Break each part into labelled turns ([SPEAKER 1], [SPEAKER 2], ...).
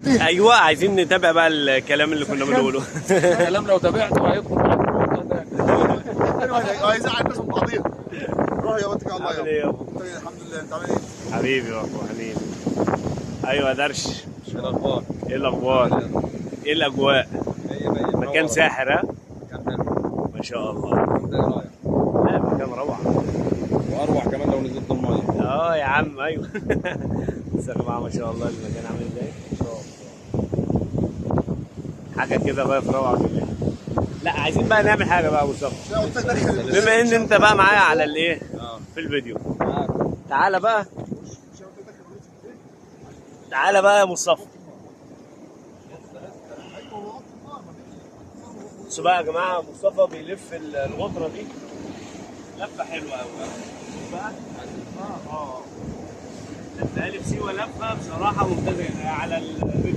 [SPEAKER 1] ايوه عايزين نتابع بقى الكلام اللي كنا بنقوله.
[SPEAKER 2] الكلام لو تابعته هيدخل
[SPEAKER 3] هيزعل الناس من بعضيها. روح يا بنتك الله
[SPEAKER 1] عامل ايه
[SPEAKER 3] يابا.
[SPEAKER 1] يابا؟
[SPEAKER 3] الحمد لله، انت عامل ايه؟
[SPEAKER 1] حبيبي يا ابو حنين. ايوه يا درش،
[SPEAKER 2] ايه الاخبار؟
[SPEAKER 1] ايه الاخبار؟ ايه الاجواء؟ مكان ساحر ها؟
[SPEAKER 2] مكان حلو.
[SPEAKER 1] ما شاء الله.
[SPEAKER 2] انت ايه رايك؟
[SPEAKER 1] لا مكان روعه.
[SPEAKER 2] واروع كمان لو نزلت الميه.
[SPEAKER 1] يا عم ايوه. بس يا جماعه ما شاء الله المكان عامل ازاي؟ ما شاء الله. حاجه كده بقى في روعه بالله. لا عايزين بقى نعمل حاجه بقى يا مصطفى. بما ان انت بقى معايا على الايه؟ في الفيديو. تعالى بقى. تعالى بقى يا مصطفى. بصوا بقى يا جماعه، مصطفى بيلف الغطره دي لفه حلوه قوي. بقى لفها لي في سيوه لفه بصراحه ممتازه على الفيديو،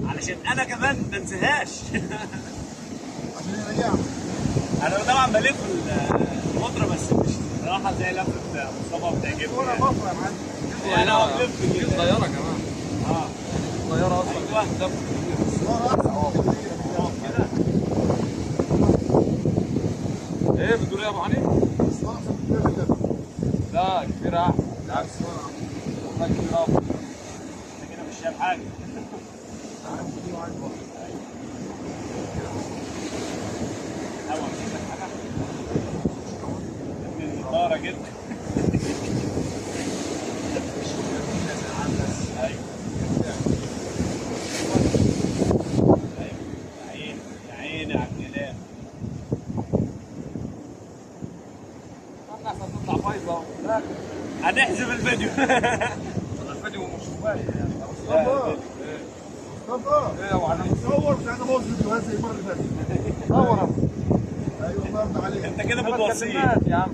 [SPEAKER 1] علشان انا كمان ما انساهاش. انا طبعا بلف الغطره بس مش بصراحه زي لفه مصطفى بتعجبني يعني. لا بلف
[SPEAKER 2] دي صغيره كمان. صغيره اصلا.
[SPEAKER 1] ايوه كده.
[SPEAKER 2] ايه بتقول ايه يا ابو حنين؟ لا كبيره احسن. بالعكس والله كبيره افضل.
[SPEAKER 1] انت كده مش شايف حاجه. هوا مش شايف حاجه. النضاره جدا. ايوه يا عيني على الكلام.
[SPEAKER 2] احسن تطلع بايظه.
[SPEAKER 1] هنحذف الفيديو.
[SPEAKER 2] الفيديو مش موبايل يعني.
[SPEAKER 3] مصطفى
[SPEAKER 2] ايه يا ابو حنين؟
[SPEAKER 3] صور مش عايز ابوظ فيديوهات زي المره اللي فاتت. صور اهو. ايوه الله يرضى عليك.
[SPEAKER 1] انت كده بتوصيه.
[SPEAKER 2] يا عم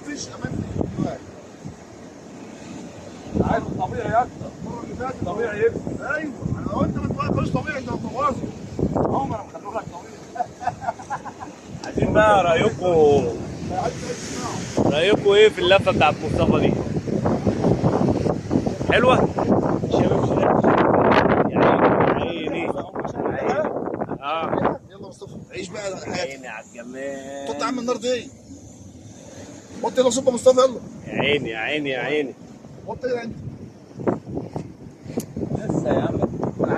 [SPEAKER 3] امشي امان الفيديوهات.
[SPEAKER 2] عايز الطبيعي اكتر.
[SPEAKER 3] المره اللي فاتت
[SPEAKER 2] طبيعي يكسب.
[SPEAKER 3] ايوه انا قلت ما تبقاش طبيعي، انت بتبوظه.
[SPEAKER 2] عمر مخلوه لك طبيعي.
[SPEAKER 1] عايزين بقى رايكم ايه في اللفه بتاعت مصطفى دي؟ حلوه؟ شباب يا عيني.
[SPEAKER 3] يلا مصطفى عيش بقى حياتك.
[SPEAKER 1] عيني على الجمال.
[SPEAKER 3] حط يا عم النار دي. حط يلا صب مصطفى يلا.
[SPEAKER 1] يا عيني يا عيني يا عيني.
[SPEAKER 3] حط يلا انت.
[SPEAKER 2] لسه يا عم.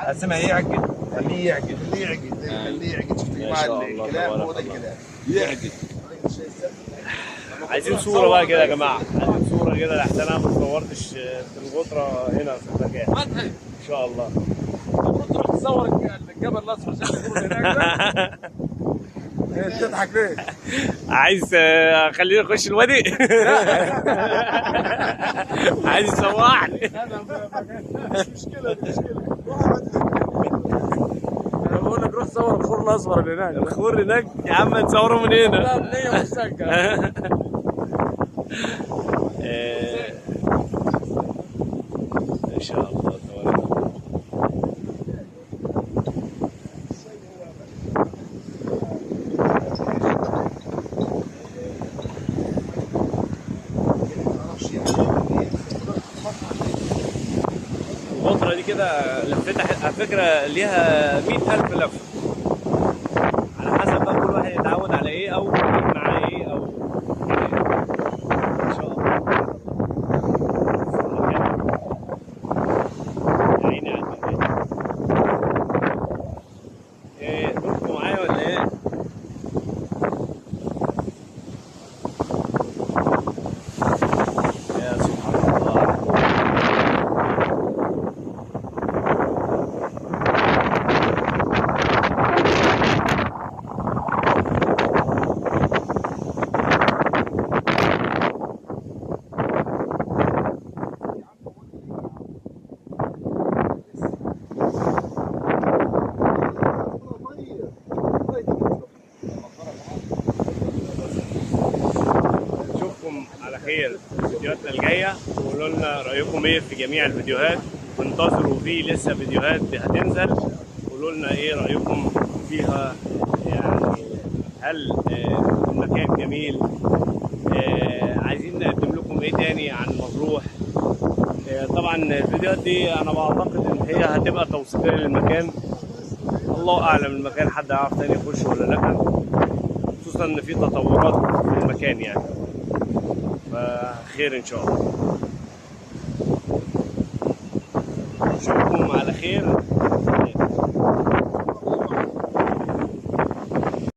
[SPEAKER 2] قسمها يعجل.
[SPEAKER 3] خليه يعجل خليه يعجل خليه يعجل. شفت يا
[SPEAKER 1] ما شاء
[SPEAKER 3] جماعه
[SPEAKER 1] الله،
[SPEAKER 3] الكلام
[SPEAKER 1] تبارك
[SPEAKER 3] هو ده
[SPEAKER 1] الله.
[SPEAKER 3] الكلام.
[SPEAKER 2] يعجل.
[SPEAKER 1] عايزين صوره بقى كده يا جماعه، عايزين صوره كده لحسن انا ما صورتش في الغطره هنا في المكان.
[SPEAKER 2] فتحي
[SPEAKER 1] ان شاء الله.
[SPEAKER 2] المفروض تروح تصور الجبل الاصفر عشان تقول هناك ده. إيه بتضحك ليه؟
[SPEAKER 1] عايز خليني اخش الوادي. عايز يسوحني.
[SPEAKER 3] مش مشكله مش مشكله.
[SPEAKER 2] انا بقول لك روح صور الخور الاصفر اللي هناك.
[SPEAKER 1] الخور هناك يا عم نصوره من هنا.
[SPEAKER 2] لا بنيه مسجل.
[SPEAKER 1] ان شاء الله تبارك الله. الغطرة دي كده لفتها على فكرة ليها 100,000 لفة، على حسب بقى كل واحد يتعود على ايه او يجيب معاه ايه او ان شاء الله. يا عيني على الجمال. ايه دوركم معايا ولا ايه؟ يا سبحان الله. نشوفكم على خير في فيديوهاتنا الجايه، وقولوا لنا رايكم ايه في جميع الفيديوهات، وانتظروا في لسه فيديوهات هتنزل. قولوا لنا ايه رايكم فيها، يعني هل المكان جميل؟ عايزين نقدم لكم ايه تاني عن مطروح؟ طبعا الفيديوهات دي انا بعتقد ان هي هتبقى توثيقيه للمكان. الله اعلم المكان حد يعرف تاني يخش ولا لا، خصوصا ان في تطورات في المكان يعني، فخير ان شاء الله. اشوفكم على خير